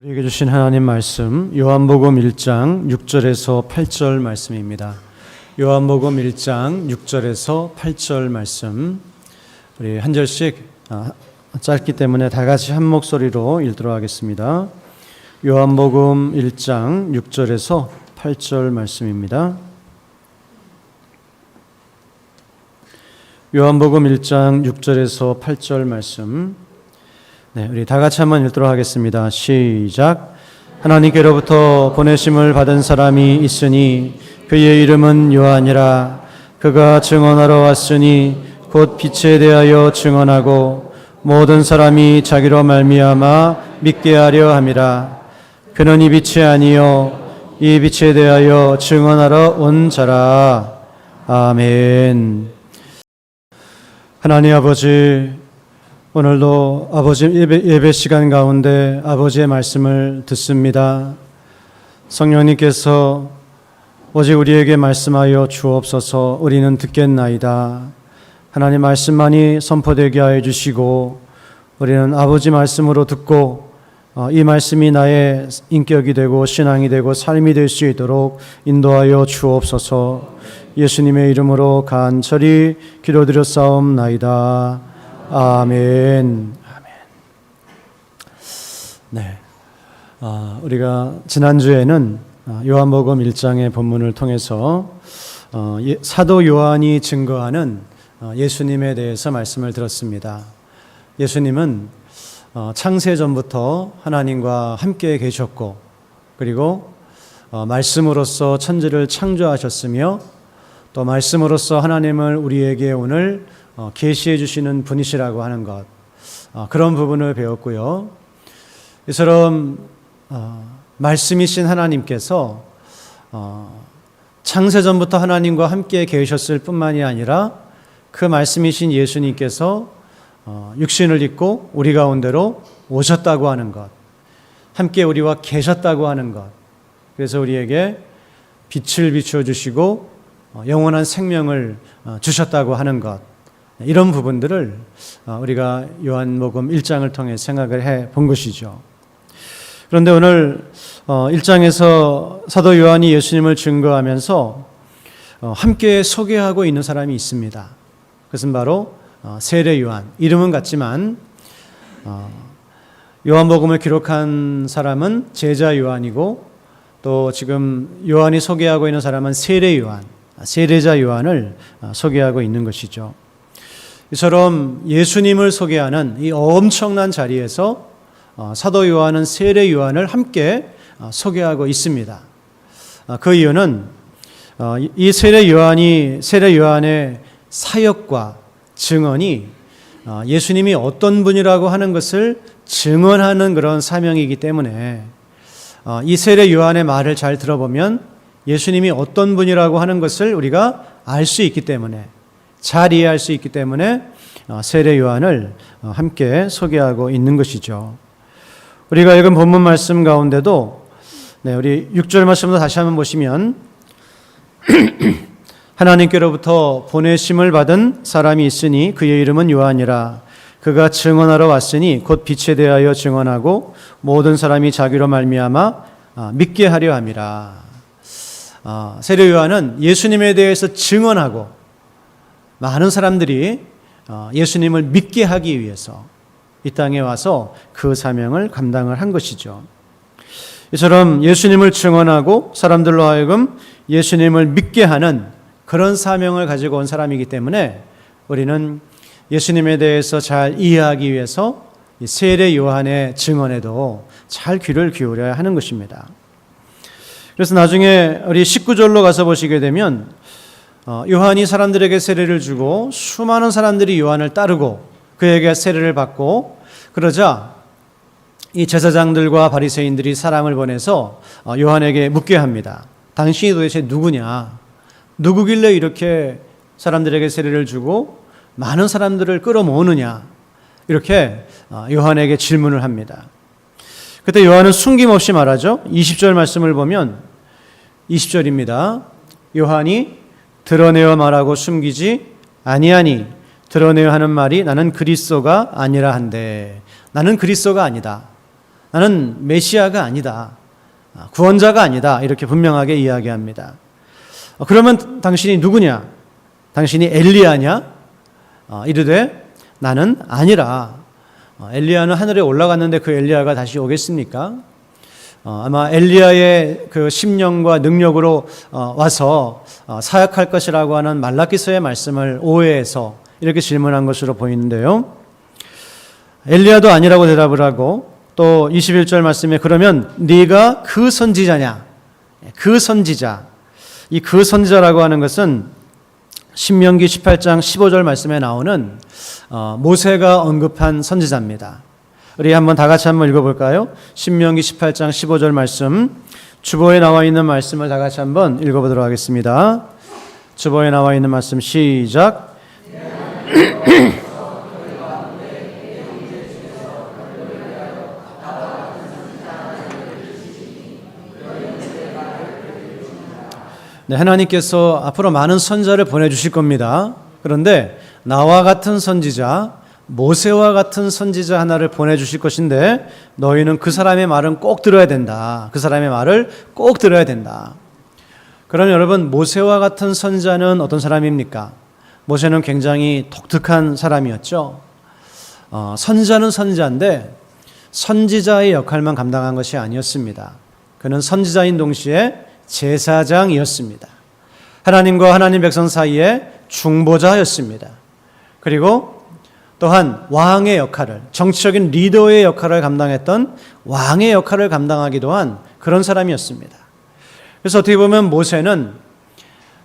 우리에게 주신 하나님 말씀 요한복음 1장 6절에서 8절 말씀입니다. 요한복음 1장 6절에서 8절 말씀, 우리 한 절씩 짧기 때문에 다 같이 한 목소리로 읽도록 하겠습니다. 요한복음 1장 6절에서 8절 말씀입니다. 요한복음 1장 6절에서 8절 말씀, 우리 다 같이 한번 읽도록 하겠습니다. 시작. 하나님께로부터 보내심을 받은 사람이 있으니 그의 이름은 요한이라. 그가 증언하러 왔으니 곧 빛에 대하여 증언하고 모든 사람이 자기로 말미암아 믿게 하려 함이라. 그는 이 빛이 아니요 이 빛에 대하여 증언하러 온 자라. 아멘. 하나님 아버지, 오늘도 아버지 예배 시간 가운데 아버지의 말씀을 듣습니다. 성령님께서 오직 우리에게 말씀하여 주옵소서. 우리는 듣겠나이다. 하나님 말씀만이 선포되게 하여 주시고 우리는 아버지 말씀으로 듣고 이 말씀이 나의 인격이 되고 신앙이 되고 삶이 될 수 있도록 인도하여 주옵소서. 예수님의 이름으로 간절히 기도드렸사옵나이다. 아멘. 네. 우리가 지난주에는 요한복음 1장의 본문을 통해서 사도 요한이 증거하는 예수님에 대해서 말씀을 들었습니다. 예수님은 창세 전부터 하나님과 함께 계셨고, 그리고 말씀으로서 천지를 창조하셨으며, 또 말씀으로서 하나님을 우리에게 오늘 계시해 주시는 분이시라고 하는 것, 그런 부분을 배웠고요. 이처럼 말씀이신 하나님께서 창세전부터 하나님과 함께 계셨을 뿐만이 아니라 그 말씀이신 예수님께서 육신을 입고 우리 가운데로 오셨다고 하는 것, 함께 우리와 계셨다고 하는 것, 그래서 우리에게 빛을 비추어 주시고 영원한 생명을 주셨다고 하는 것, 이런 부분들을 우리가 요한복음 1장을 통해 생각을 해 본 것이죠. 그런데 오늘 1장에서 사도 요한이 예수님을 증거하면서 함께 소개하고 있는 사람이 있습니다. 그것은 바로 세례 요한. 이름은 같지만 요한복음을 기록한 사람은 제자 요한이고, 또 지금 요한이 소개하고 있는 사람은 세례 요한, 세례자 요한을 소개하고 있는 것이죠. 이처럼 예수님을 소개하는 이 엄청난 자리에서 사도 요한은 세례 요한을 함께 소개하고 있습니다. 그 이유는 이 세례 요한의 사역과 증언이 예수님이 어떤 분이라고 하는 것을 증언하는 그런 사명이기 때문에, 이 세례 요한의 말을 잘 들어보면 예수님이 어떤 분이라고 하는 것을 우리가 알 수 있기 때문에, 잘 이해할 수 있기 때문에 세례 요한을 함께 소개하고 있는 것이죠. 우리가 읽은 본문 말씀 가운데도 우리 6절 말씀도 다시 한번 보시면 하나님께로부터 보내심을 받은 사람이 있으니 그의 이름은 요한이라. 그가 증언하러 왔으니 곧 빛에 대하여 증언하고 모든 사람이 자기로 말미암아 믿게 하려 함이라. 세례 요한은 예수님에 대해서 증언하고 많은 사람들이 예수님을 믿게 하기 위해서 이 땅에 와서 그 사명을 감당을 한 것이죠. 이처럼 예수님을 증언하고 사람들로 하여금 예수님을 믿게 하는 그런 사명을 가지고 온 사람이기 때문에 우리는 예수님에 대해서 잘 이해하기 위해서 세례 요한의 증언에도 잘 귀를 기울여야 하는 것입니다. 그래서 나중에 우리 19절로 가서 보시게 되면 요한이 사람들에게 세례를 주고 수많은 사람들이 요한을 따르고 그에게 세례를 받고, 그러자 이 제사장들과 바리새인들이 사람을 보내서 요한에게 묻게 합니다. 당신이 도대체 누구냐? 누구길래 이렇게 사람들에게 세례를 주고 많은 사람들을 끌어모으느냐? 이렇게 요한에게 질문을 합니다. 그때 요한은 숨김없이 말하죠. 20절 말씀을 보면 20절입니다. 요한이 드러내어 말하고 숨기지 아니하니 드러내어 하는 말이 나는 그리스도가 아니라 한데, 나는 그리스도가 아니다. 나는 메시아가 아니다. 구원자가 아니다. 이렇게 분명하게 이야기합니다. 그러면 당신이 누구냐? 당신이 엘리야냐? 이르되 나는 아니라. 엘리야는 하늘에 올라갔는데 그 엘리야가 다시 오겠습니까? 아마 엘리야의 그 심령과 능력으로 와서 사역할 것이라고 하는 말라기서의 말씀을 오해해서 이렇게 질문한 것으로 보이는데요. 엘리야도 아니라고 대답을 하고 또 21절 말씀에 그러면 네가 그 선지자냐? 그 선지자. 이 그 선지자라고 하는 것은 신명기 18장 15절 말씀에 나오는 모세가 언급한 선지자입니다. 우리 한번 다 같이 한번 읽어볼까요? 신명기 18장 15절 말씀, 주보에 나와 있는 말씀을 다 같이 한번 읽어보도록 하겠습니다. 주보에 나와 있는 말씀 시작. 네, 하나님께서 앞으로 많은 선지자를 보내주실 겁니다. 그런데 나와 같은 선지자, 모세와 같은 선지자 하나를 보내주실 것인데 너희는 그 사람의 말은 꼭 들어야 된다. 그 사람의 말을 꼭 들어야 된다. 그럼 여러분, 모세와 같은 선지자는 어떤 사람입니까? 모세는 굉장히 독특한 사람이었죠. 선지자는 선지자인데 선지자의 역할만 감당한 것이 아니었습니다. 그는 선지자인 동시에 제사장이었습니다. 하나님과 하나님 백성 사이에 중보자였습니다. 그리고 또한 왕의 역할을, 정치적인 리더의 역할을 감당했던 왕의 역할을 감당하기도 한 그런 사람이었습니다. 그래서 어떻게 보면 모세는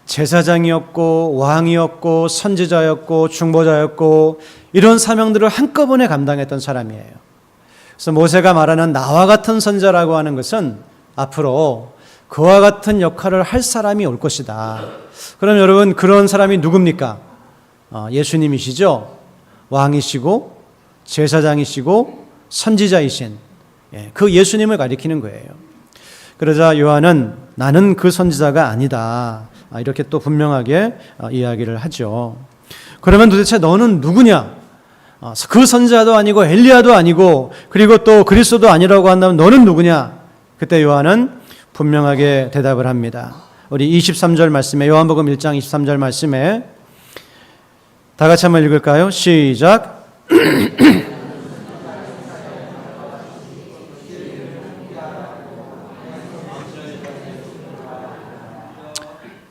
제사장이었고 왕이었고 선지자였고 중보자였고 이런 사명들을 한꺼번에 감당했던 사람이에요. 그래서 모세가 말하는 나와 같은 선지자라고 하는 것은 앞으로 그와 같은 역할을 할 사람이 올 것이다. 그럼 여러분, 그런 사람이 누굽니까? 예수님이시죠. 왕이시고 제사장이시고 선지자이신 그 예수님을 가리키는 거예요. 그러자 요한은 나는 그 선지자가 아니다. 이렇게 또 분명하게 이야기를 하죠. 그러면 도대체 너는 누구냐? 그 선지자도 아니고 엘리야도 아니고 그리고 또 그리스도도 아니라고 한다면 너는 누구냐? 그때 요한은 분명하게 대답을 합니다. 우리 23절 말씀에, 요한복음 1장 23절 말씀에 다 같이 한번 읽을까요? 시작.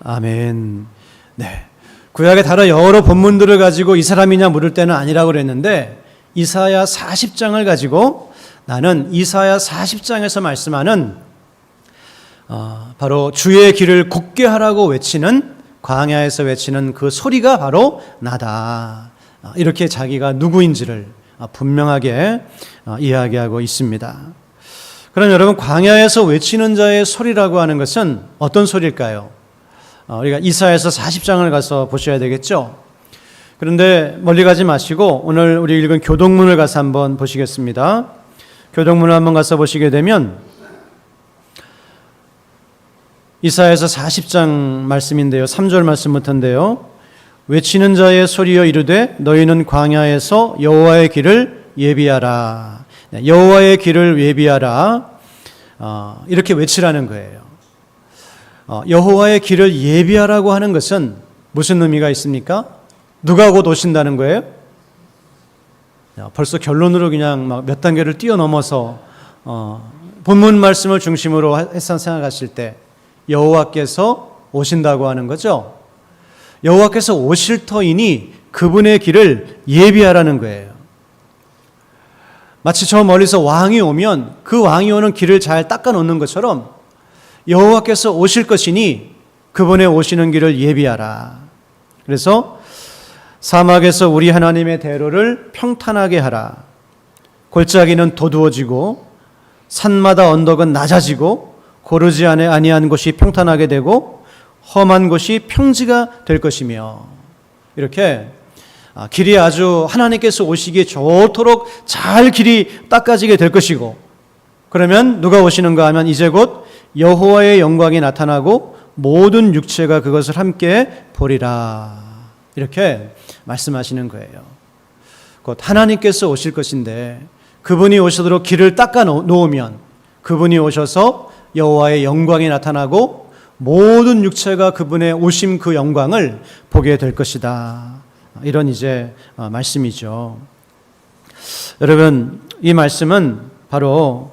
아멘. 네. 구약의 다른 여러 본문들을 가지고 이 사람이냐 물을 때는 아니라고 그랬는데 이사야 40장을 가지고 나는 이사야 40장에서 말씀하는 바로 주의 길을 굳게 하라고 외치는, 광야에서 외치는 그 소리가 바로 나다. 이렇게 자기가 누구인지를 분명하게 이야기하고 있습니다. 그럼 여러분, 광야에서 외치는 자의 소리라고 하는 것은 어떤 소리일까요? 우리가 이사야서 40장을 가서 보셔야 되겠죠. 그런데 멀리 가지 마시고 오늘 우리 읽은 교동문을 가서 한번 보시겠습니다. 교동문을 한번 가서 보시게 되면 이사야서 40장 말씀인데요. 3절 말씀부터인데요. 외치는 자의 소리여 이르되 너희는 광야에서 여호와의 길을 예비하라. 여호와의 길을 예비하라. 이렇게 외치라는 거예요. 여호와의 길을 예비하라고 하는 것은 무슨 의미가 있습니까? 누가 곧 오신다는 거예요? 벌써 결론으로 그냥 막 몇 단계를 뛰어넘어서 본문 말씀을 중심으로 해서 생각하실 때 여호와께서 오신다고 하는 거죠. 여호와께서 오실 터이니 그분의 길을 예비하라는 거예요. 마치 저 멀리서 왕이 오면 그 왕이 오는 길을 잘 닦아 놓는 것처럼 여호와께서 오실 것이니 그분의 오시는 길을 예비하라. 그래서 사막에서 우리 하나님의 대로를 평탄하게 하라. 골짜기는 도두어지고 산마다 언덕은 낮아지고 고르지 아니한 곳이 평탄하게 되고 험한 곳이 평지가 될 것이며, 이렇게 길이 아주 하나님께서 오시기에 좋도록 잘 길이 닦아지게 될 것이고, 그러면 누가 오시는가 하면 이제 곧 여호와의 영광이 나타나고 모든 육체가 그것을 함께 보리라. 이렇게 말씀하시는 거예요. 곧 하나님께서 오실 것인데 그분이 오시도록 길을 닦아 놓으면 그분이 오셔서 여호와의 영광이 나타나고 모든 육체가 그분의 오심 그 영광을 보게 될 것이다. 이런 이제 말씀이죠. 여러분, 이 말씀은 바로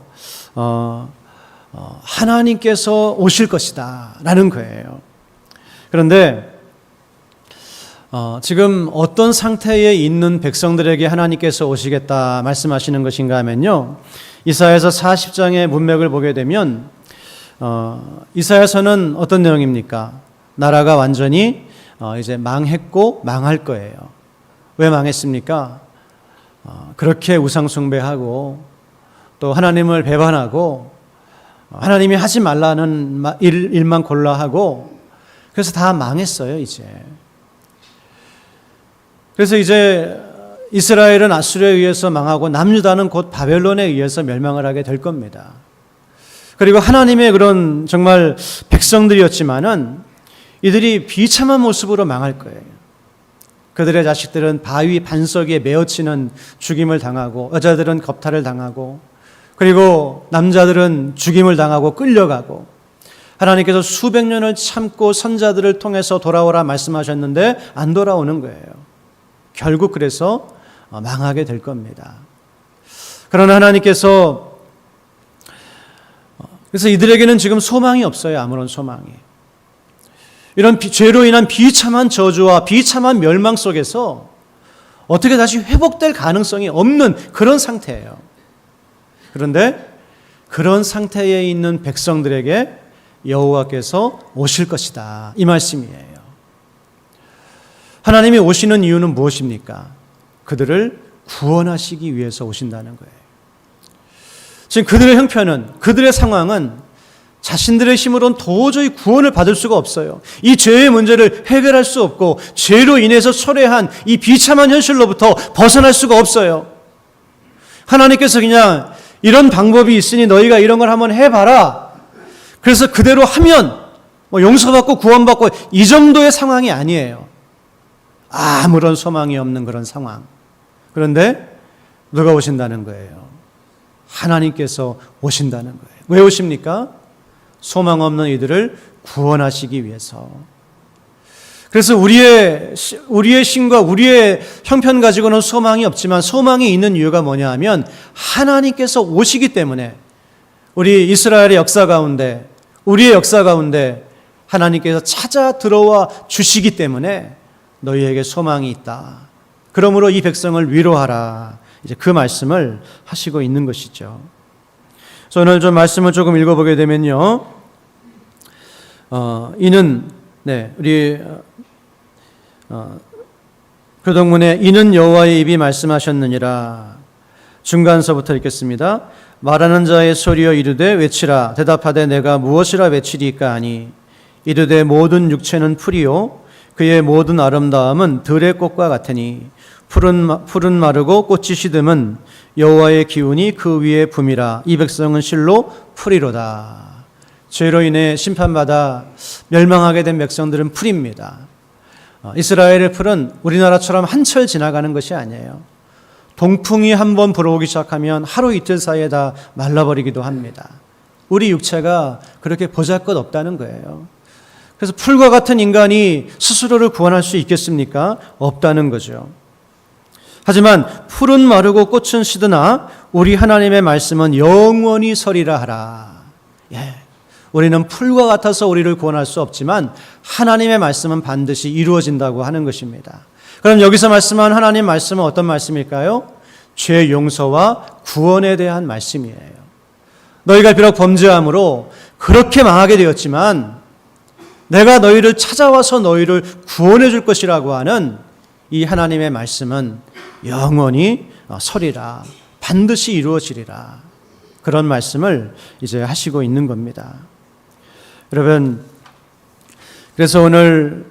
하나님께서 오실 것이다 라는 거예요. 그런데 지금 어떤 상태에 있는 백성들에게 하나님께서 오시겠다 말씀하시는 것인가 하면요, 이사야서 40장의 문맥을 보게 되면 이사야서는 어떤 내용입니까? 나라가 완전히 이제 망했고 망할 거예요. 왜 망했습니까? 그렇게 우상 숭배하고 또 하나님을 배반하고 하나님이 하지 말라는 일만 골라 하고, 그래서 다 망했어요 이제. 그래서 이제 이스라엘은 아수르에 의해서 망하고 남유다는 곧 바벨론에 의해서 멸망을 하게 될 겁니다. 그리고 하나님의 그런 정말 백성들이었지만은 이들이 비참한 모습으로 망할 거예요. 그들의 자식들은 바위 반석에 메어치는 죽임을 당하고, 여자들은 겁탈을 당하고, 그리고 남자들은 죽임을 당하고 끌려가고, 하나님께서 수백 년을 참고 선자들을 통해서 돌아오라 말씀하셨는데 안 돌아오는 거예요. 결국 그래서 망하게 될 겁니다. 그러나 하나님께서, 그래서 이들에게는 지금 소망이 없어요. 아무런 소망이. 이런 죄로 인한 비참한 저주와 비참한 멸망 속에서 어떻게 다시 회복될 가능성이 없는 그런 상태예요. 그런데 그런 상태에 있는 백성들에게 여호와께서 오실 것이다, 이 말씀이에요. 하나님이 오시는 이유는 무엇입니까? 그들을 구원하시기 위해서 오신다는 거예요. 지금 그들의 형편은, 그들의 상황은 자신들의 힘으로는 도저히 구원을 받을 수가 없어요. 이 죄의 문제를 해결할 수 없고 죄로 인해서 초래한 이 비참한 현실로부터 벗어날 수가 없어요. 하나님께서 그냥 이런 방법이 있으니 너희가 이런 걸 한번 해봐라, 그래서 그대로 하면 용서받고 구원받고, 이 정도의 상황이 아니에요. 아무런 소망이 없는 그런 상황. 그런데 누가 오신다는 거예요? 하나님께서 오신다는 거예요. 왜 오십니까? 소망 없는 이들을 구원하시기 위해서. 그래서 우리의 신과 우리의 형편 가지고는 소망이 없지만 소망이 있는 이유가 뭐냐 하면 하나님께서 오시기 때문에, 우리 이스라엘의 역사 가운데, 우리의 역사 가운데 하나님께서 찾아 들어와 주시기 때문에 너희에게 소망이 있다. 그러므로 이 백성을 위로하라. 이제 그 말씀을 하시고 있는 것이죠. 그래서 오늘 좀 말씀을 조금 읽어보게 되면요, 우리 교동문에 이는 여호와의 입이 말씀하셨느니라. 중간서부터 읽겠습니다. 말하는 자의 소리여 이르되 외치라. 대답하되 내가 무엇이라 외치리까 하니 이르되 모든 육체는 풀이요 그의 모든 아름다움은 들의 꽃과 같으니 풀은 마르고 꽃이 시듬은 여호와의 기운이 그 위에 붐이라. 이 백성은 실로 풀이로다. 죄로 인해 심판받아 멸망하게 된 백성들은 풀입니다. 이스라엘의 풀은 우리나라처럼 한철 지나가는 것이 아니에요. 동풍이 한번 불어오기 시작하면 하루 이틀 사이에 다 말라버리기도 합니다. 우리 육체가 그렇게 보잘것없다는 거예요. 그래서 풀과 같은 인간이 스스로를 구원할 수 있겠습니까? 없다는 거죠. 하지만 풀은 마르고 꽃은 시드나 우리 하나님의 말씀은 영원히 서리라 하라. 우리는 풀과 같아서 우리를 구원할 수 없지만 하나님의 말씀은 반드시 이루어진다고 하는 것입니다. 그럼 여기서 말씀한 하나님 말씀은 어떤 말씀일까요? 죄 용서와 구원에 대한 말씀이에요. 너희가 비록 범죄함으로 그렇게 망하게 되었지만 내가 너희를 찾아와서 너희를 구원해 줄 것이라고 하는 이 하나님의 말씀은 영원히 서리라. 반드시 이루어지리라. 그런 말씀을 이제 하시고 있는 겁니다. 여러분, 그래서 오늘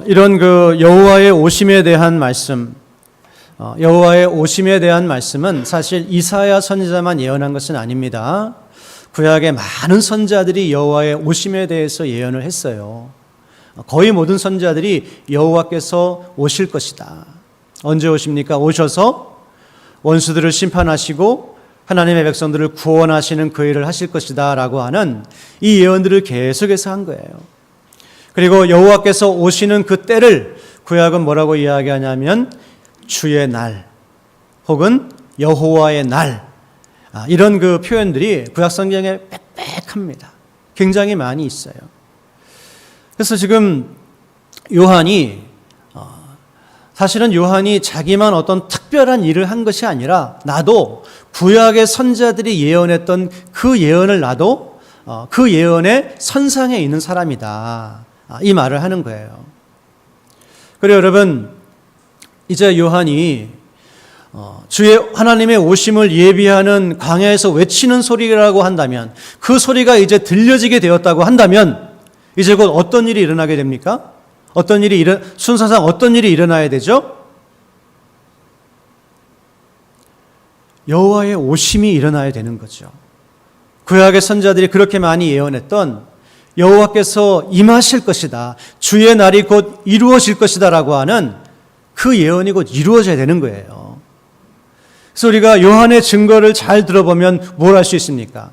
이런 그 여호와의 오심에 대한 말씀, 여호와의 오심에 대한 말씀은 사실 이사야 선지자만 예언한 것은 아닙니다. 구약의 많은 선지자들이 여호와의 오심에 대해서 예언을 했어요. 거의 모든 선지자들이 여호와께서 오실 것이다. 언제 오십니까? 오셔서 원수들을 심판하시고 하나님의 백성들을 구원하시는 그 일을 하실 것이다 라고 하는 이 예언들을 계속해서 한 거예요. 그리고 여호와께서 오시는 그 때를 구약은 뭐라고 이야기하냐면 주의 날 혹은 여호와의 날, 이런 그 표현들이 구약 성경에 빽빽합니다. 굉장히 많이 있어요. 그래서 지금 요한이 사실은 요한이 자기만 어떤 특별한 일을 한 것이 아니라 나도 구약의 선자들이 예언했던 그 예언을 나도 그 예언의 선상에 있는 사람이다, 이 말을 하는 거예요. 그래요, 여러분, 이제 요한이 주의 하나님의 오심을 예비하는 광야에서 외치는 소리라고 한다면, 그 소리가 이제 들려지게 되었다고 한다면 이제 곧 어떤 일이 일어나게 됩니까? 순서상 어떤 일이 일어나야 되죠? 여호와의 오심이 일어나야 되는 거죠. 구약의 선자들이 그렇게 많이 예언했던 여호와께서 임하실 것이다, 주의 날이 곧 이루어질 것이다 라고 하는 그 예언이 곧 이루어져야 되는 거예요. 그래서 우리가 요한의 증거를 잘 들어보면 뭘 할 수 있습니까?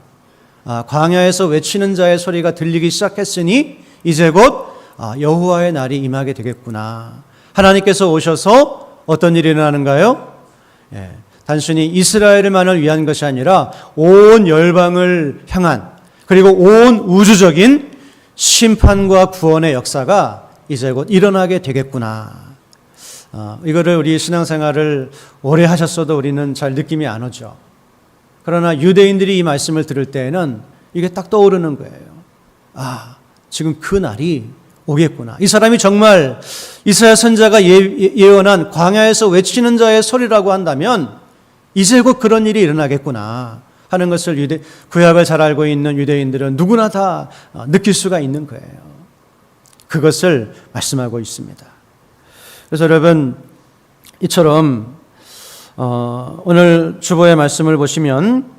광야에서 외치는 자의 소리가 들리기 시작했으니 이제 곧 여호와의 날이 임하게 되겠구나. 하나님께서 오셔서 어떤 일이 일어나는가요? 단순히 이스라엘만을 위한 것이 아니라 온 열방을 향한, 그리고 온 우주적인 심판과 구원의 역사가 이제 곧 일어나게 되겠구나. 이거를 우리 신앙생활을 오래 하셨어도 우리는 잘 느낌이 안 오죠. 그러나 유대인들이 이 말씀을 들을 때에는 이게 딱 떠오르는 거예요. 지금 그 날이 오겠구나. 이 사람이 정말 이사야 선자가 예언한 광야에서 외치는 자의 소리라고 한다면 이제 곧 그런 일이 일어나겠구나 하는 것을 구약을 잘 알고 있는 유대인들은 누구나 다 느낄 수가 있는 거예요. 그것을 말씀하고 있습니다. 그래서 여러분, 이처럼 오늘 주보의 말씀을 보시면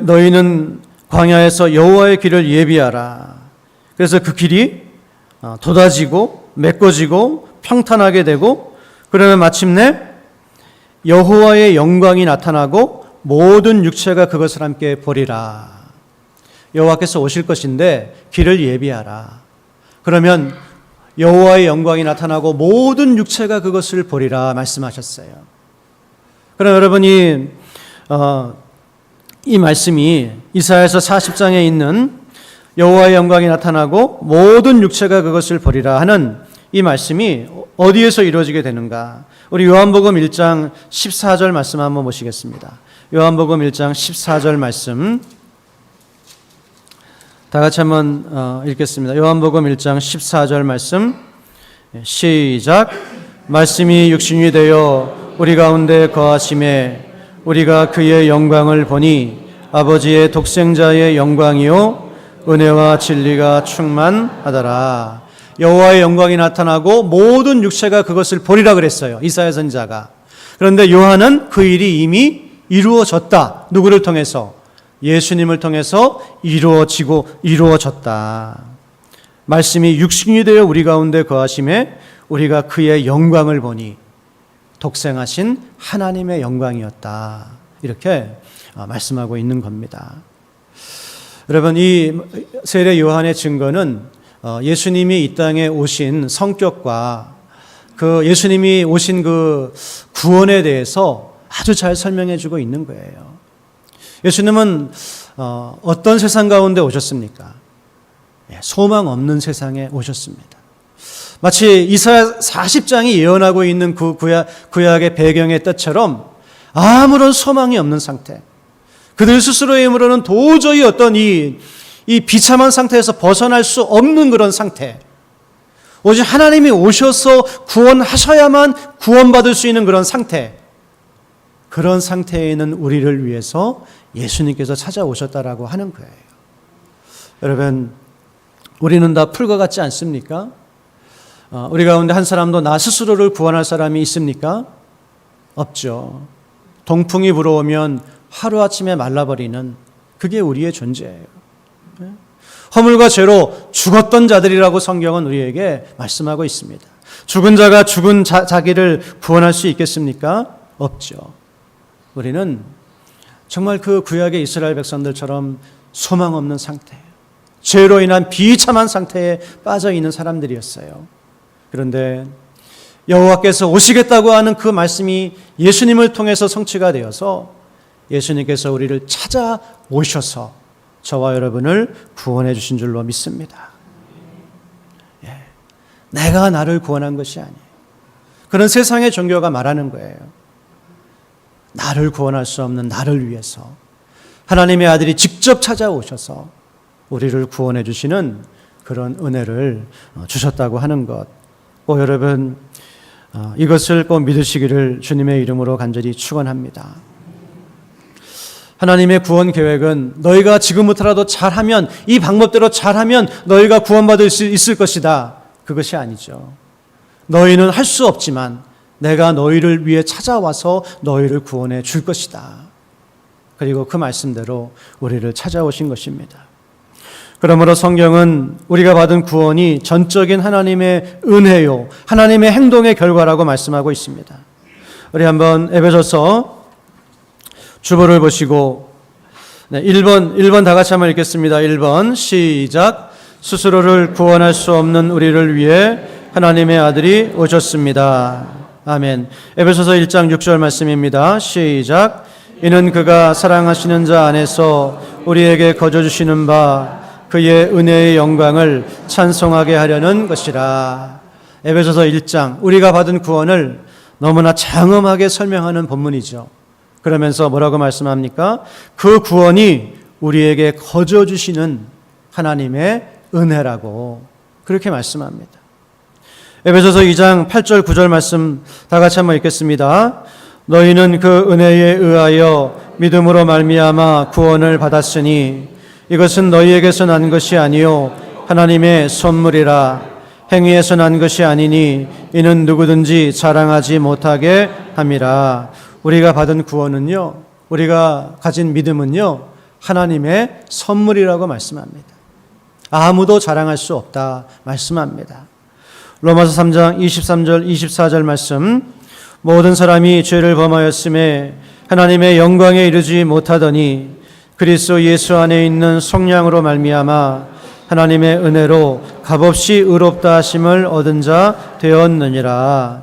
너희는 광야에서 여호와의 길을 예비하라. 그래서 그 길이 돋아지고 메꿔지고 평탄하게 되고, 그러면 마침내 여호와의 영광이 나타나고 모든 육체가 그것을 함께 보리라. 여호와께서 오실 것인데 길을 예비하라. 그러면 여호와의 영광이 나타나고 모든 육체가 그것을 보리라 말씀하셨어요. 그럼 여러분이 이 말씀이 이사야서 40장에 있는 여호와의 영광이 나타나고 모든 육체가 그것을 보리라 하는 이 말씀이 어디에서 이루어지게 되는가? 우리 요한복음 1장 14절 말씀 한번 보시겠습니다. 요한복음 1장 14절 말씀 다 같이 한번 읽겠습니다. 요한복음 1장 14절 말씀 시작. 말씀이 육신이 되어 우리 가운데 거하심에 우리가 그의 영광을 보니 아버지의 독생자의 영광이요 은혜와 진리가 충만하더라. 여호와의 영광이 나타나고 모든 육체가 그것을 보리라 그랬어요, 이사야 선지자가. 그런데 요한은 그 일이 이미 이루어졌다. 누구를 통해서? 예수님을 통해서 이루어졌다. 말씀이 육신이 되어 우리 가운데 거하심에 우리가 그의 영광을 보니 독생하신 하나님의 영광이었다. 이렇게 말씀하고 있는 겁니다. 여러분, 이 세례 요한의 증거는 예수님이 이 땅에 오신 성격과 그 예수님이 오신 그 구원에 대해서 아주 잘 설명해 주고 있는 거예요. 예수님은 어떤 세상 가운데 오셨습니까? 소망 없는 세상에 오셨습니다. 마치 이사야 40장이 예언하고 있는 그 구약의 배경의 뜻처럼 아무런 소망이 없는 상태, 그들 스스로의 힘으로는 도저히 어떤 이 비참한 상태에서 벗어날 수 없는 그런 상태, 오직 하나님이 오셔서 구원하셔야만 구원받을 수 있는 그런 상태, 그런 상태에 있는 우리를 위해서 예수님께서 찾아오셨다라고 하는 거예요. 여러분, 우리는 다 풀과 같지 않습니까? 우리 가운데 한 사람도 나 스스로를 구원할 사람이 있습니까? 없죠. 동풍이 불어오면 하루아침에 말라버리는 그게 우리의 존재예요. 허물과 죄로 죽었던 자들이라고 성경은 우리에게 말씀하고 있습니다. 죽은 자가 죽은 자기를 구원할 수 있겠습니까? 없죠. 우리는 정말 그 구약의 이스라엘 백성들처럼 소망 없는 상태, 죄로 인한 비참한 상태에 빠져 있는 사람들이었어요. 그런데 여호와께서 오시겠다고 하는 그 말씀이 예수님을 통해서 성취가 되어서 예수님께서 우리를 찾아오셔서 저와 여러분을 구원해 주신 줄로 믿습니다. 내가 나를 구원한 것이 아니에요. 그런 세상의 종교가 말하는 거예요. 나를 구원할 수 없는 나를 위해서 하나님의 아들이 직접 찾아오셔서 우리를 구원해 주시는 그런 은혜를 주셨다고 하는 것. 꼭 여러분 이것을 꼭 믿으시기를 주님의 이름으로 간절히 축원합니다. 하나님의 구원 계획은 너희가 지금부터라도 잘하면, 이 방법대로 잘하면 너희가 구원받을 수 있을 것이다. 그것이 아니죠. 너희는 할 수 없지만 내가 너희를 위해 찾아와서 너희를 구원해 줄 것이다. 그리고 그 말씀대로 우리를 찾아오신 것입니다. 그러므로 성경은 우리가 받은 구원이 전적인 하나님의 은혜요, 하나님의 행동의 결과라고 말씀하고 있습니다. 우리 한번 에베소서 주보를 보시고 1번 다 같이 한번 읽겠습니다. 1번 시작. 스스로를 구원할 수 없는 우리를 위해 하나님의 아들이 오셨습니다. 아멘. 에베소서 1장 6절 말씀입니다. 시작. 이는 그가 사랑하시는 자 안에서 우리에게 거저 주시는 바 그의 은혜의 영광을 찬송하게 하려는 것이라. 에베소서 1장, 우리가 받은 구원을 너무나 장엄하게 설명하는 본문이죠. 그러면서 뭐라고 말씀합니까? 그 구원이 우리에게 거저 주시는 하나님의 은혜라고 그렇게 말씀합니다. 에베소서 2장 8절 9절 말씀 다 같이 한번 읽겠습니다. 너희는 그 은혜에 의하여 믿음으로 말미암아 구원을 받았으니 이것은 너희에게서 난 것이 아니요 하나님의 선물이라. 행위에서 난 것이 아니니 이는 누구든지 자랑하지 못하게 함이라. 우리가 받은 구원은요, 우리가 가진 믿음은요, 하나님의 선물이라고 말씀합니다. 아무도 자랑할 수 없다 말씀합니다. 로마서 3장 23절 24절 말씀. 모든 사람이 죄를 범하였음에 하나님의 영광에 이르지 못하더니 그리스도 예수 안에 있는 성량으로 말미암아 하나님의 은혜로 값없이 의롭다 하심을 얻은 자 되었느니라.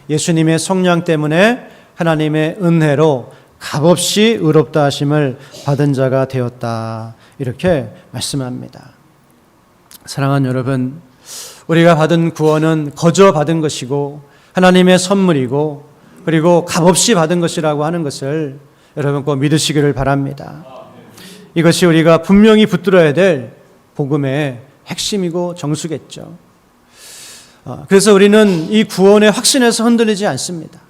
예수님의 성량 때문에 하나님의 은혜로 값없이 의롭다 하심을 받은 자가 되었다. 이렇게 말씀합니다. 사랑하는 여러분, 우리가 받은 구원은 거저 받은 것이고 하나님의 선물이고 그리고 값없이 받은 것이라고 하는 것을 여러분 꼭 믿으시기를 바랍니다. 이것이 우리가 분명히 붙들어야 될 복음의 핵심이고 정수겠죠. 그래서 우리는 이 구원의 확신에서 흔들리지 않습니다.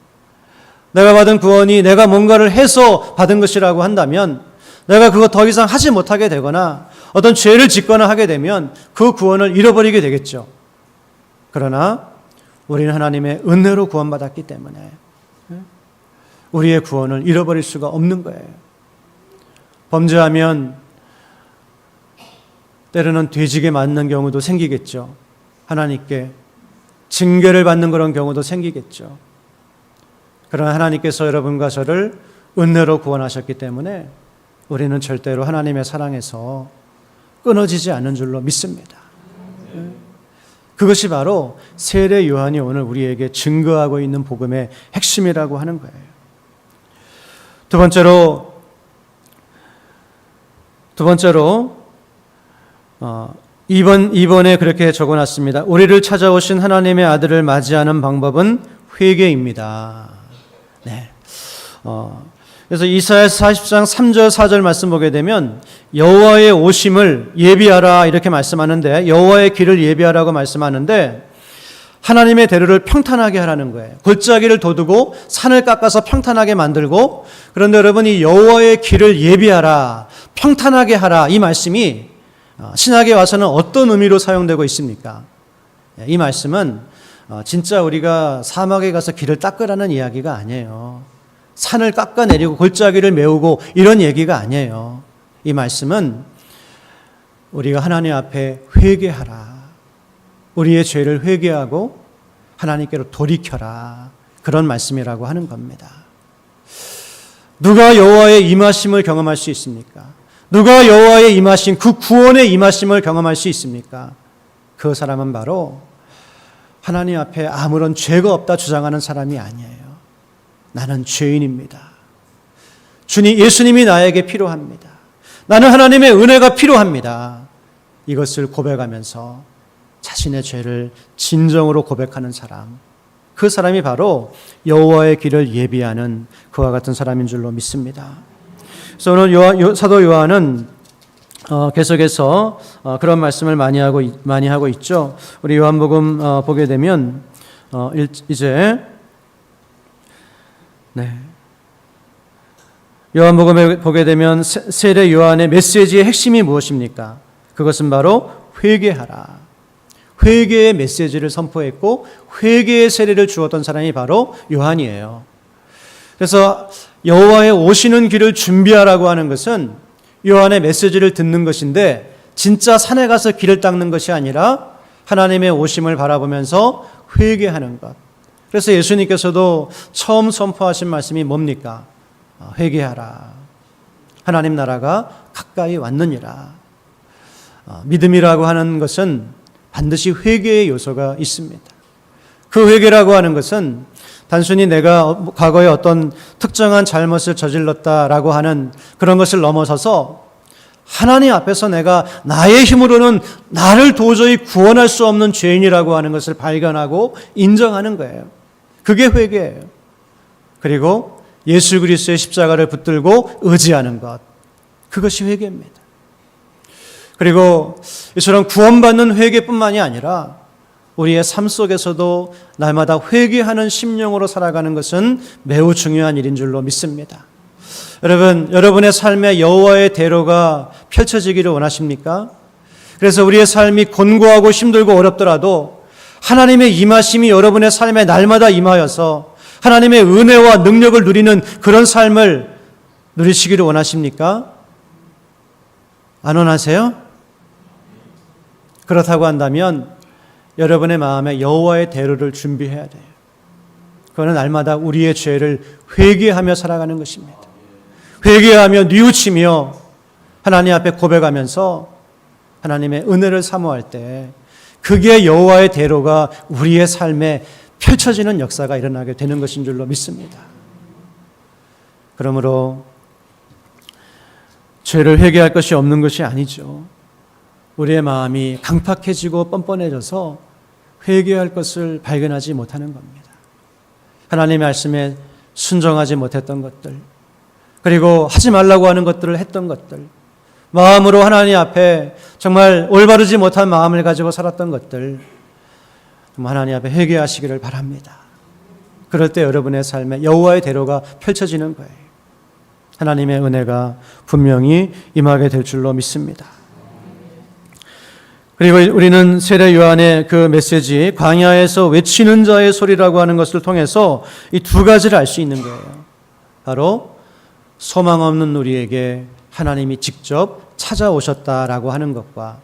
내가 받은 구원이 내가 뭔가를 해서 받은 것이라고 한다면 내가 그거 더 이상 하지 못하게 되거나 어떤 죄를 짓거나 하게 되면 그 구원을 잃어버리게 되겠죠. 그러나 우리는 하나님의 은혜로 구원받았기 때문에 우리의 구원을 잃어버릴 수가 없는 거예요. 범죄하면 때로는 돼지게 맞는 경우도 생기겠죠. 하나님께 징계를 받는 그런 경우도 생기겠죠. 그러나 하나님께서 여러분과 저를 은혜로 구원하셨기 때문에 우리는 절대로 하나님의 사랑에서 끊어지지 않는 줄로 믿습니다. 그것이 바로 세례 요한이 오늘 우리에게 증거하고 있는 복음의 핵심이라고 하는 거예요. 두 번째로 이번에 그렇게 적어놨습니다. 우리를 찾아오신 하나님의 아들을 맞이하는 방법은 회개입니다. 네. 그래서 이사야 40장 3절 4절 말씀 보게 되면 여호와의 오심을 예비하라 이렇게 말씀하는데, 여호와의 길을 예비하라고 말씀하는데 하나님의 대로를 평탄하게 하라는 거예요. 골짜기를 돋우고 산을 깎아서 평탄하게 만들고, 그런데 여러분 이 여호와의 길을 예비하라, 평탄하게 하라, 이 말씀이 신약에 와서는 어떤 의미로 사용되고 있습니까? 이 말씀은 진짜 우리가 사막에 가서 길을 닦으라는 이야기가 아니에요. 산을 깎아내리고 골짜기를 메우고 이런 얘기가 아니에요. 이 말씀은 우리가 하나님 앞에 회개하라, 우리의 죄를 회개하고 하나님께로 돌이켜라. 그런 말씀이라고 하는 겁니다. 누가 여호와의 임하심을 경험할 수 있습니까? 누가 여호와의 임하심, 그 구원의 임하심을 경험할 수 있습니까? 그 사람은 바로 하나님 앞에 아무런 죄가 없다 주장하는 사람이 아니에요. 나는 죄인입니다. 예수님이 나에게 필요합니다. 나는 하나님의 은혜가 필요합니다. 이것을 고백하면서 자신의 죄를 진정으로 고백하는 사람, 그 사람이 바로 여호와의 길을 예비하는 그와 같은 사람인 줄로 믿습니다. 그래서 오늘 사도 요한은 계속해서 그런 말씀을 많이 하고 있죠. 우리 요한복음 보게 되면 이제 요한복음에 보게 되면 세례 요한의 메시지의 핵심이 무엇입니까? 그것은 바로 회개하라. 회개의 메시지를 선포했고 회개의 세례를 주었던 사람이 바로 요한이에요. 그래서 여호와의 오시는 길을 준비하라고 하는 것은 요한의 메시지를 듣는 것인데 진짜 산에 가서 길을 닦는 것이 아니라 하나님의 오심을 바라보면서 회개하는 것. 그래서 예수님께서도 처음 선포하신 말씀이 뭡니까? 회개하라. 하나님 나라가 가까이 왔느니라. 믿음이라고 하는 것은 반드시 회개의 요소가 있습니다. 그 회개라고 하는 것은 단순히 내가 과거에 어떤 특정한 잘못을 저질렀다라고 하는 그런 것을 넘어서서 하나님 앞에서 내가 나의 힘으로는 나를 도저히 구원할 수 없는 죄인이라고 하는 것을 발견하고 인정하는 거예요. 그게 회개예요. 그리고 예수 그리스도의 십자가를 붙들고 의지하는 것. 그것이 회개입니다. 그리고 이처럼 구원받는 회개뿐만이 아니라 우리의 삶 속에서도 날마다 회개하는 심령으로 살아가는 것은 매우 중요한 일인 줄로 믿습니다. 여러분의 삶에 여호와의 대로가 펼쳐지기를 원하십니까? 그래서 우리의 삶이 곤고하고 힘들고 어렵더라도 하나님의 임하심이 여러분의 삶에 날마다 임하여서 하나님의 은혜와 능력을 누리는 그런 삶을 누리시기를 원하십니까? 안 원하세요? 그렇다고 한다면 여러분의 마음에 여호와의 대로를 준비해야 돼요. 그거는 날마다 우리의 죄를 회개하며 살아가는 것입니다. 회개하며 뉘우치며 하나님 앞에 고백하면서 하나님의 은혜를 사모할 때 그게 여호와의 대로가 우리의 삶에 펼쳐지는 역사가 일어나게 되는 것인 줄로 믿습니다. 그러므로 죄를 회개할 것이 없는 것이 아니죠. 우리의 마음이 강팍해지고 뻔뻔해져서 회개할 것을 발견하지 못하는 겁니다. 하나님의 말씀에 순종하지 못했던 것들, 그리고 하지 말라고 하는 것들을 했던 것들, 마음으로 하나님 앞에 정말 올바르지 못한 마음을 가지고 살았던 것들, 하나님 앞에 회개하시기를 바랍니다. 그럴 때 여러분의 삶에 여호와의 대로가 펼쳐지는 거예요. 하나님의 은혜가 분명히 임하게 될 줄로 믿습니다. 그리고 우리는 세례 요한의 그 메시지, 광야에서 외치는 자의 소리라고 하는 것을 통해서 이 두 가지를 알 수 있는 거예요. 바로 소망 없는 우리에게 하나님이 직접 찾아오셨다라고 하는 것과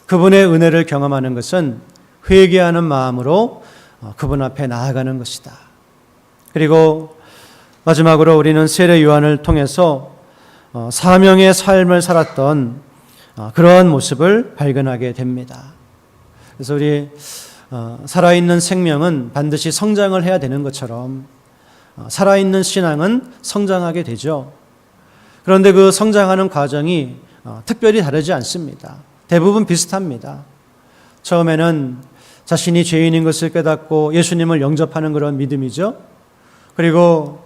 그분의 은혜를 경험하는 것은 회개하는 마음으로 그분 앞에 나아가는 것이다. 그리고 마지막으로 우리는 세례 요한을 통해서 사명의 삶을 살았던 그러한 모습을 발견하게 됩니다. 그래서 우리 살아있는 생명은 반드시 성장을 해야 되는 것처럼 살아있는 신앙은 성장하게 되죠. 그런데 그 성장하는 과정이 특별히 다르지 않습니다. 대부분 비슷합니다. 처음에는 자신이 죄인인 것을 깨닫고 예수님을 영접하는 그런 믿음이죠. 그리고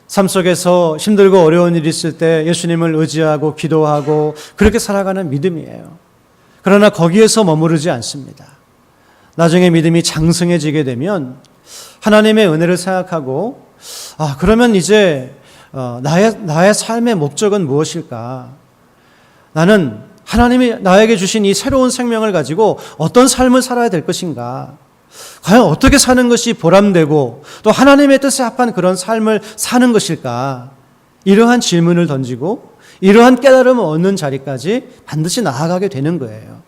삶 속에서 힘들고 어려운 일이 있을 때 예수님을 의지하고 기도하고 그렇게 살아가는 믿음이에요. 그러나 거기에서 머무르지 않습니다. 나중에 믿음이 장성해지게 되면 하나님의 은혜를 생각하고 그러면 이제 나의 삶의 목적은 무엇일까? 나는 하나님이 나에게 주신 이 새로운 생명을 가지고 어떤 삶을 살아야 될 것인가? 과연 어떻게 사는 것이 보람되고 또 하나님의 뜻에 합한 그런 삶을 사는 것일까? 이러한 질문을 던지고 이러한 깨달음을 얻는 자리까지 반드시 나아가게 되는 거예요.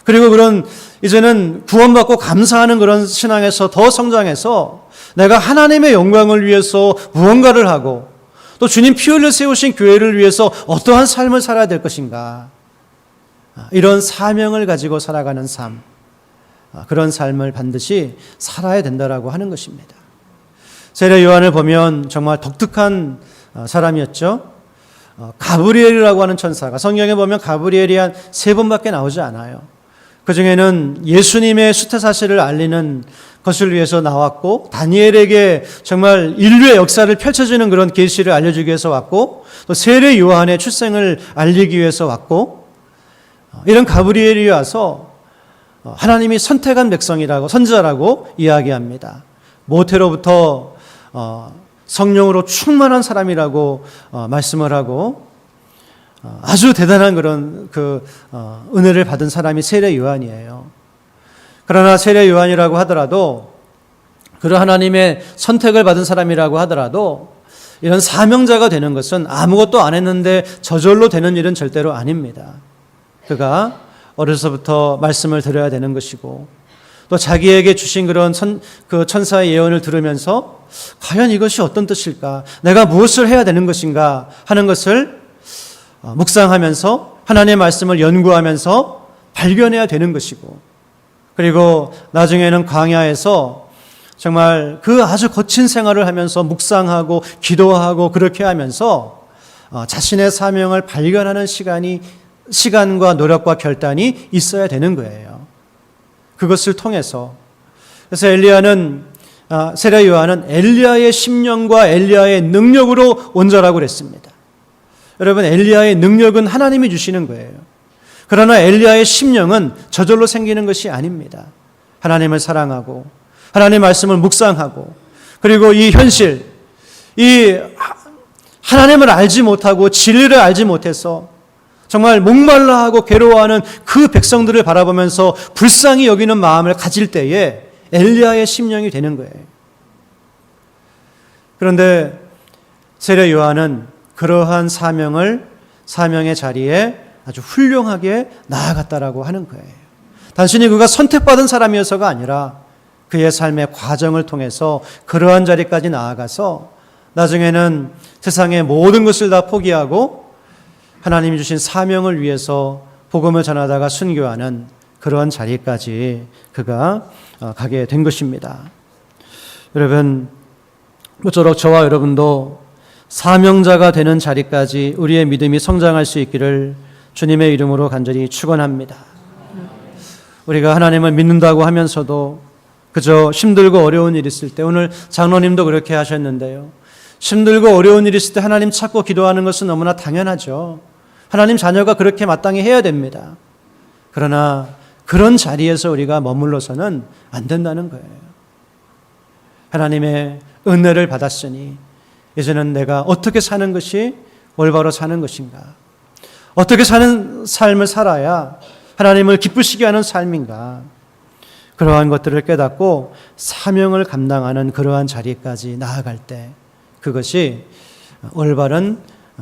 그리고 그런 이제는 구원받고 감사하는 그런 신앙에서 더 성장해서 내가 하나님의 영광을 위해서 무언가를 하고 또 주님 피 흘려 세우신 교회를 위해서 어떠한 삶을 살아야 될 것인가. 이런 사명을 가지고 살아가는 삶, 그런 삶을 반드시 살아야 된다라고 하는 것입니다. 세례 요한을 보면 정말 독특한 사람이었죠. 가브리엘이라고 하는 천사가, 성경에 보면 가브리엘이 한 3번밖에 나오지 않아요. 그 중에는 예수님의 수태사실을 알리는 것을 위해서 나왔고, 다니엘에게 정말 인류의 역사를 펼쳐주는 그런 계시를 알려주기 위해서 왔고, 또 세례 요한의 출생을 알리기 위해서 왔고, 이런 가브리엘이 와서 하나님이 선택한 백성이라고, 선지자라고 이야기합니다. 모태로부터 성령으로 충만한 사람이라고 말씀을 하고, 아주 대단한 그런 은혜를 받은 사람이 세례 요한이에요. 그러나 세례 요한이라고 하더라도, 그런 하나님의 선택을 받은 사람이라고 하더라도, 이런 사명자가 되는 것은 아무것도 안 했는데 저절로 되는 일은 절대로 아닙니다. 그가 어려서부터 말씀을 들어야 되는 것이고, 또 자기에게 주신 그런 그 천사의 예언을 들으면서 과연 이것이 어떤 뜻일까? 내가 무엇을 해야 되는 것인가? 하는 것을 묵상하면서 하나님의 말씀을 연구하면서 발견해야 되는 것이고, 그리고 나중에는 광야에서 정말 그 아주 거친 생활을 하면서 묵상하고 기도하고 그렇게 하면서 자신의 사명을 발견하는 시간과 노력과 결단이 있어야 되는 거예요. 그것을 통해서, 그래서 세례 요한은 엘리야의 심령과 엘리야의 능력으로 온전하고 그랬습니다. 여러분, 엘리야의 능력은 하나님이 주시는 거예요. 그러나 엘리야의 심령은 저절로 생기는 것이 아닙니다. 하나님을 사랑하고 하나님의 말씀을 묵상하고, 그리고 이 현실, 이 하나님을 알지 못하고 진리를 알지 못해서 정말 목말라하고 괴로워하는 그 백성들을 바라보면서 불쌍히 여기는 마음을 가질 때에 엘리야의 심령이 되는 거예요. 그런데 세례 요한은 그러한 사명의 자리에 아주 훌륭하게 나아갔다라고 하는 거예요. 단순히 그가 선택받은 사람이어서가 아니라 그의 삶의 과정을 통해서 그러한 자리까지 나아가서 나중에는 세상의 모든 것을 다 포기하고 하나님이 주신 사명을 위해서 복음을 전하다가 순교하는 그러한 자리까지 그가 가게 된 것입니다. 여러분, 모쪼록 저와 여러분도 사명자가 되는 자리까지 우리의 믿음이 성장할 수 있기를 주님의 이름으로 간절히 축원합니다. 우리가 하나님을 믿는다고 하면서도 그저 힘들고 어려운 일 있을 때, 오늘 장로님도 그렇게 하셨는데요, 힘들고 어려운 일 있을 때 하나님 찾고 기도하는 것은 너무나 당연하죠. 하나님 자녀가 그렇게 마땅히 해야 됩니다. 그러나 그런 자리에서 우리가 머물러서는 안 된다는 거예요. 하나님의 은혜를 받았으니 이제는 내가 어떻게 사는 것이 올바로 사는 것인가? 어떻게 사는 삶을 살아야 하나님을 기쁘시게 하는 삶인가? 그러한 것들을 깨닫고 사명을 감당하는 그러한 자리까지 나아갈 때 그것이 올바른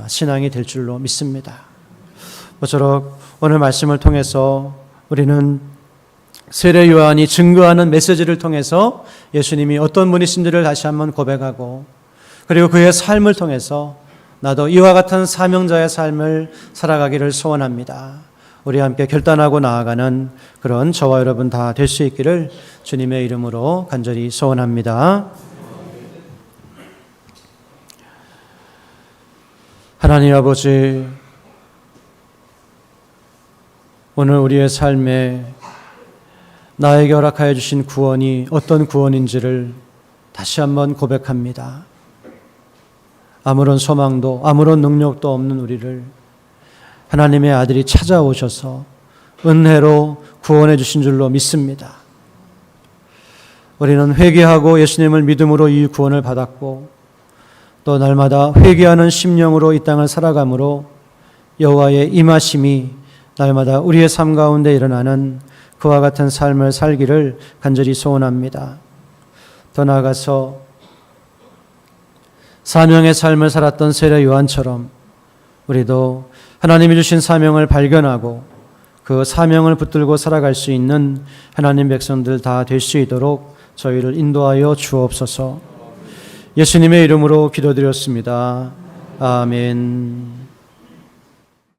신앙이 될 줄로 믿습니다. 모쪼록 오늘 말씀을 통해서 우리는 세례 요한이 증거하는 메시지를 통해서 예수님이 어떤 분이신지를 다시 한번 고백하고, 그리고 그의 삶을 통해서 나도 이와 같은 사명자의 삶을 살아가기를 소원합니다. 우리 함께 결단하고 나아가는 그런 저와 여러분 다 될 수 있기를 주님의 이름으로 간절히 소원합니다. 하나님 아버지, 오늘 우리의 삶에 나에게 허락하여 주신 구원이 어떤 구원인지를 다시 한번 고백합니다. 아무런 소망도 아무런 능력도 없는 우리를 하나님의 아들이 찾아오셔서 은혜로 구원해 주신 줄로 믿습니다. 우리는 회개하고 예수님을 믿음으로 이 구원을 받았고, 또 날마다 회개하는 심령으로 이 땅을 살아가므로 여호와의 임하심이 날마다 우리의 삶 가운데 일어나는 그와 같은 삶을 살기를 간절히 소원합니다. 더 나아가서 사명의 삶을 살았던 세례 요한처럼 우리도 하나님이 주신 사명을 발견하고 그 사명을 붙들고 살아갈 수 있는 하나님 백성들 다 될 수 있도록 저희를 인도하여 주옵소서. 예수님의 이름으로 기도드렸습니다. 아멘.